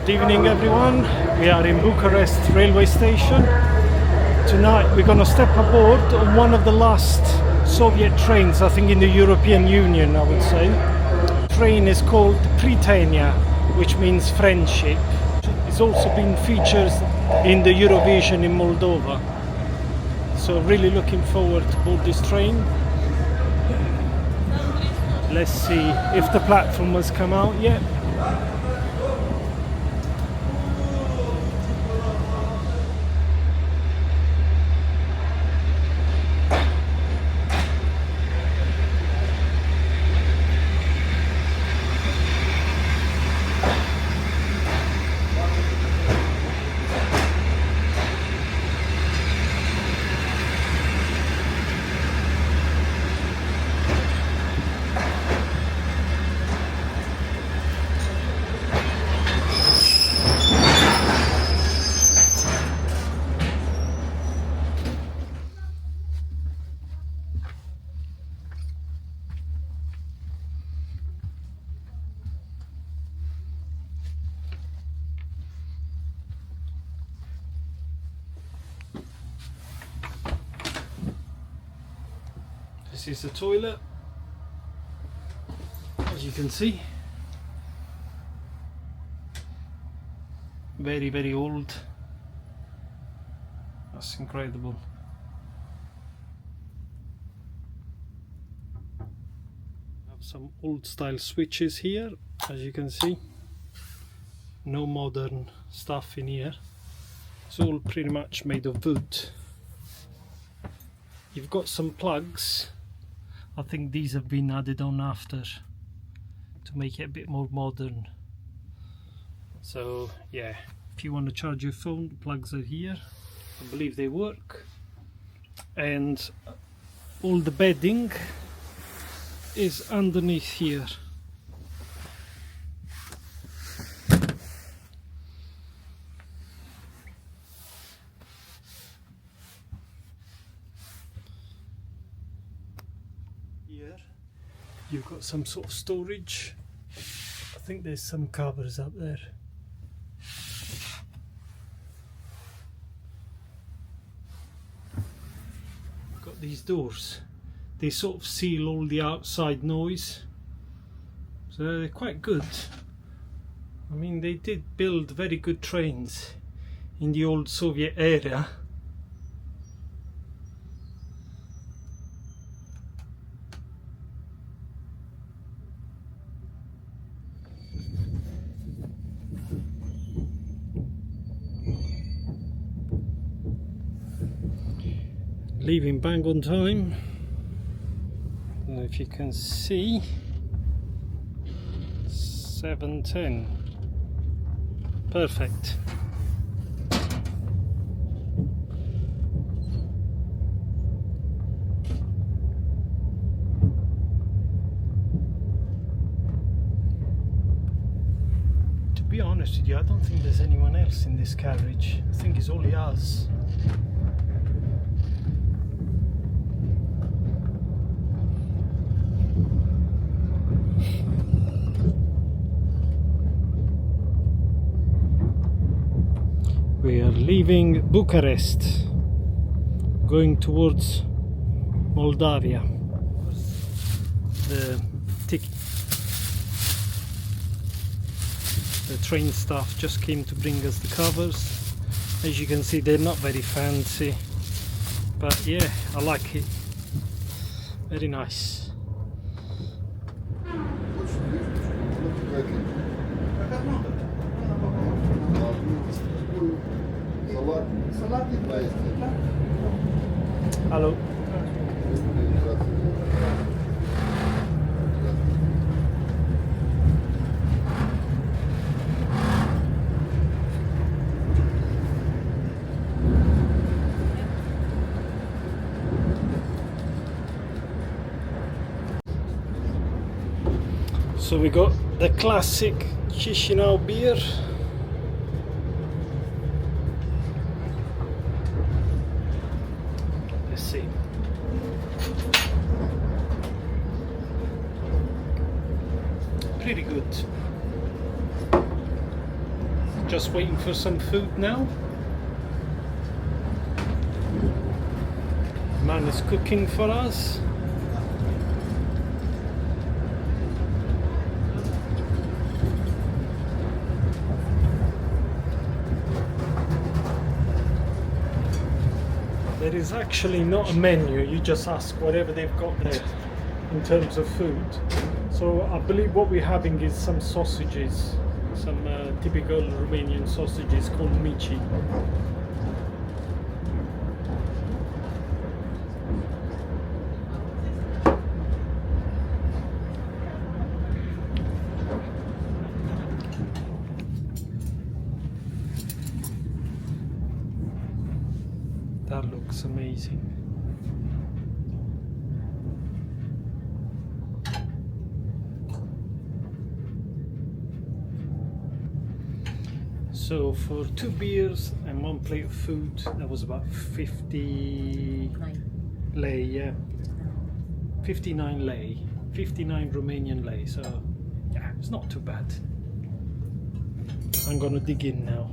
Good evening everyone, we are in Bucharest railway station. Tonight we're going to step aboard on one of the last Soviet trains, I think in the European Union I would say. The train is called Prietenia, which means friendship. It's also been featured in the Eurovision in Moldova. So really looking forward to board this train. Let's see if the platform has come out yet. This is the toilet, as you can see. Very old. That's incredible. Have some old style switches here, as you can see. No modern stuff in here. It's all pretty much made of wood. You've got some plugs. I think these have been added on after to make it a bit more modern. So yeah, if you want to charge your phone, the plugs are here. I believe they work. And all the bedding is underneath here. Here you've got some sort of storage. I think there's some covers up there. Got these doors. They sort of seal all the outside noise. So they're quite good. I mean, they did build very good trains in the old Soviet era. Leaving bang on time. I don't know if you can see. 7:10. Perfect. To be honest with you, I don't think there's anyone else in this carriage. I think it's only us. We are leaving Bucharest, going towards Moldova. The train staff just came to bring us the covers. As you can see, they're not very fancy, but yeah, I like it. Very nice. Hello. So we got the classic Chisinau beer. Let's see. Pretty good. just waiting for some food now. Man is cooking for us. There is actually not a menu, you just ask whatever they've got there in terms of food. So I believe what we're having is some sausages, some typical Romanian sausages called mici. That looks amazing. So for 2 beers and 1 plate of food, that was about 50 lei, yeah. 59 lei, 59 Romanian lei, so yeah, it's not too bad. I'm gonna dig in now.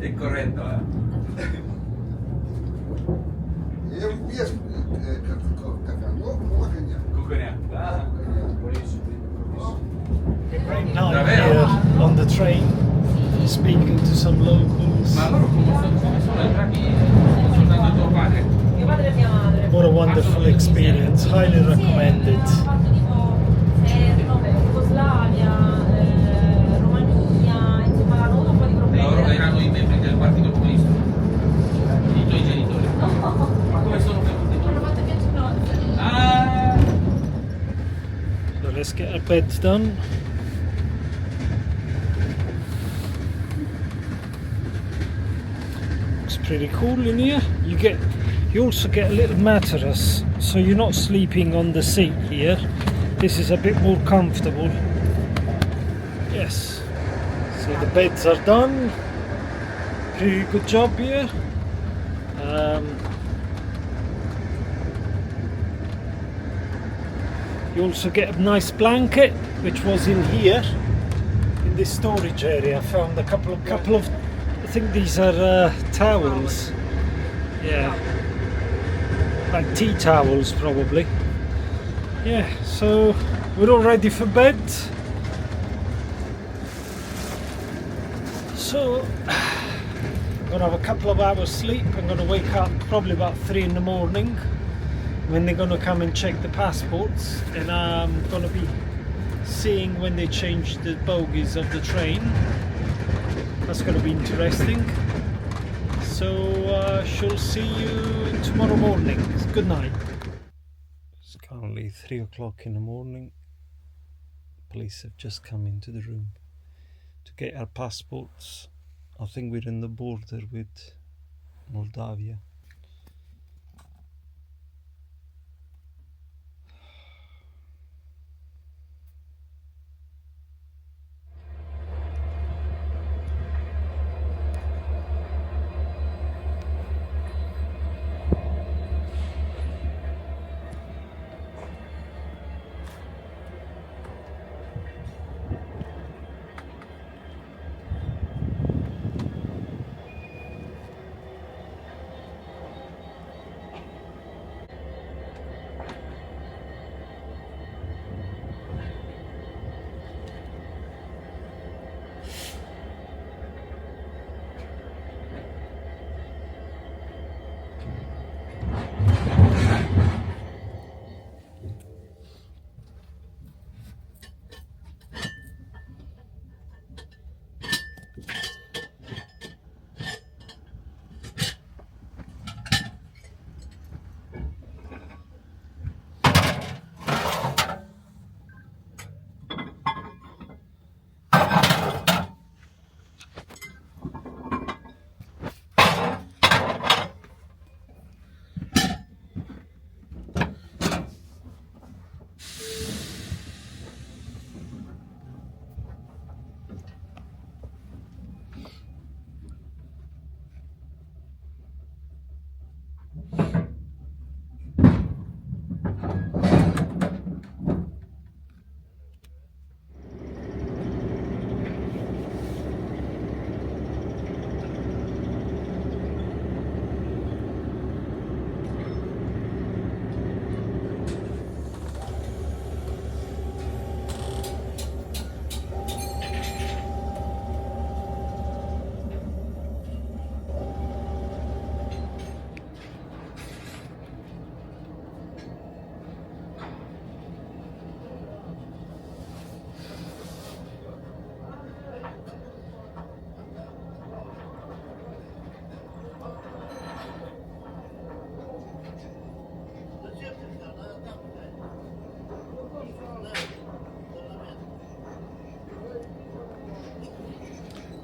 È corretto, eh? Right now I'm here on the train, speaking to some locals. Ma loro come sono entrati soltanto tuo padre? Mio padre e mia madre. What a wonderful experience, highly recommended. Jugoslavia, Romania, insomma hanno avuto un po' di problemi. Loro erano i membri del Partito Comunista, i tuoi genitori. Ma come sono venuti? Hanno fatto il viaggio in nozze. Ah! So let's get our beds done. Looks pretty cool in here. You also get a little mattress, so you're not sleeping on the seat here. This is a bit more comfortable. Yes. So the beds are done. Pretty good job here. You also get a nice blanket, which was in here, in this storage area. I found a couple of. I think these are towels. Yeah, like tea towels probably. Yeah, so we're all ready for bed. So I'm gonna have a couple of hours sleep. I'm gonna wake up probably about 3 in the morning when they're gonna come and check the passports, and I'm gonna be seeing when they change the bogies of the train. That's gonna be interesting. So shall see you tomorrow morning. Good night. It's currently 3 o'clock in the morning. Police have just come into the room to get our passports. I think we're in the border with Moldova.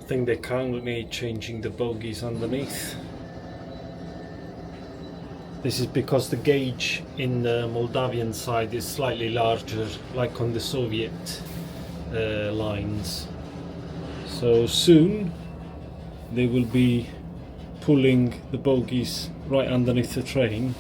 think they're currently changing the bogies underneath. This is because the gauge in the Moldavian side is slightly larger, like on the Soviet lines. So soon they will be pulling the bogies right underneath the train.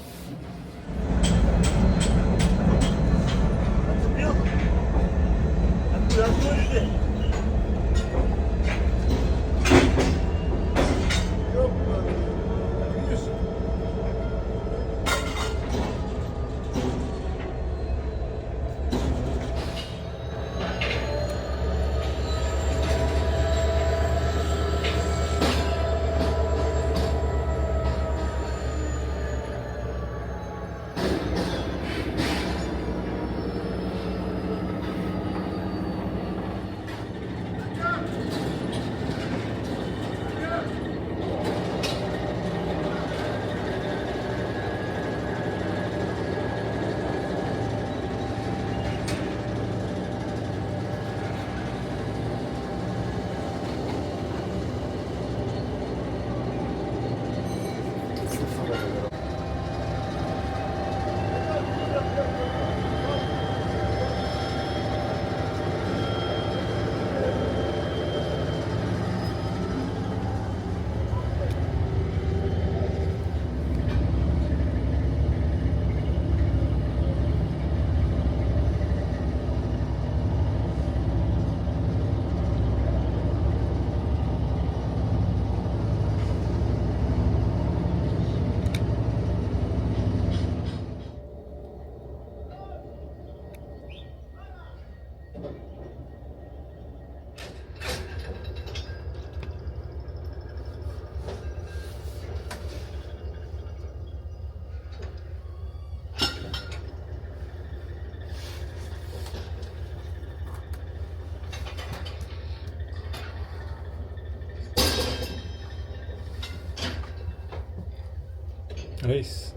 Nice.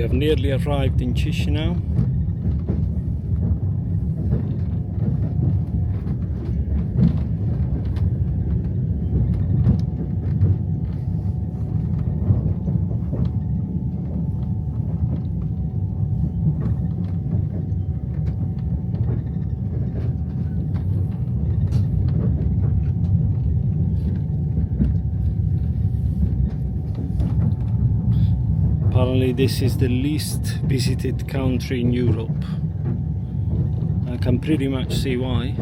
have nearly arrived in Chisinau. Apparently this is the least visited country in Europe. I can pretty much see why.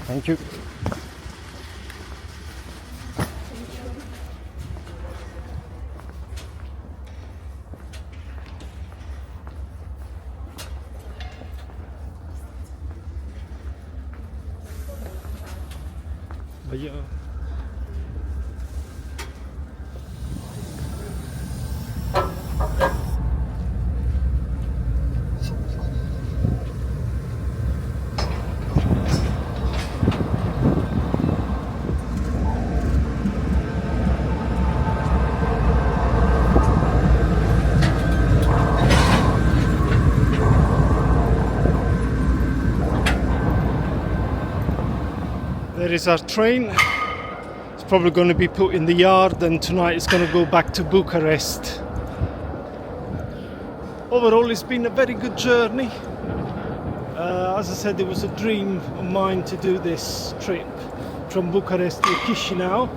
Thank you. Yeah. There is our train. It's probably going to be put in the yard, and tonight it's going to go back to Bucharest. Overall, it's been a very good journey. As I said, it was a dream of mine to do this trip from Bucharest to Chisinau.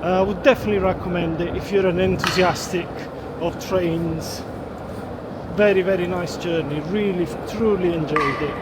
I would definitely recommend it if you're an enthusiastic of trains. Very, very nice journey. Really, truly enjoyed it.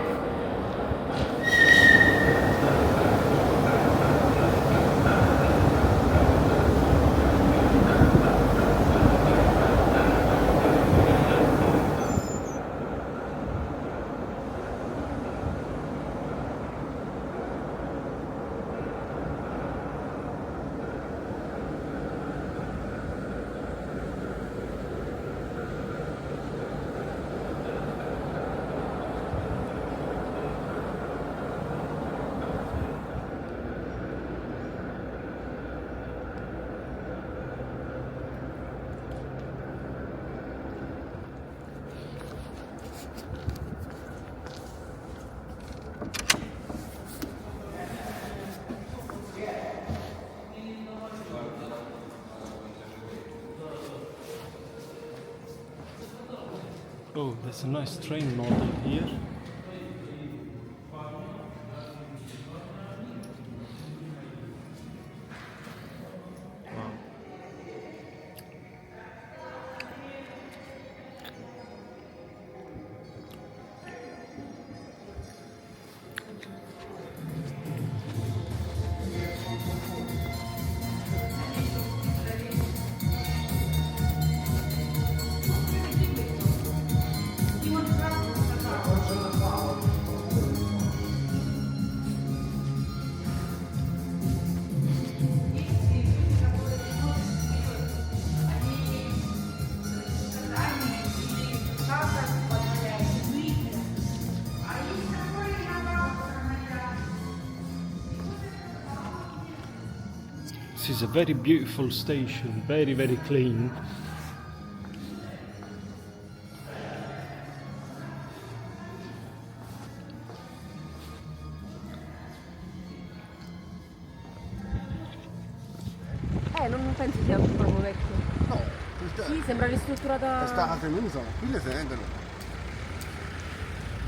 Oh, there's a nice train model here. Wow. This is a very beautiful station, very, very clean. Non penso sia proprio vecchio. No, questa Sì, sembra ristrutturata. questa tenuta, qui le tengono.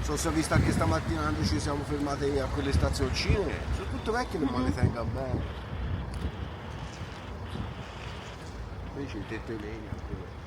Si è vista anche stamattina quando ci siamo fermati a quelle stazioncine, sono tutte vecchie ma le tenga bene. Invece il tetto in legno.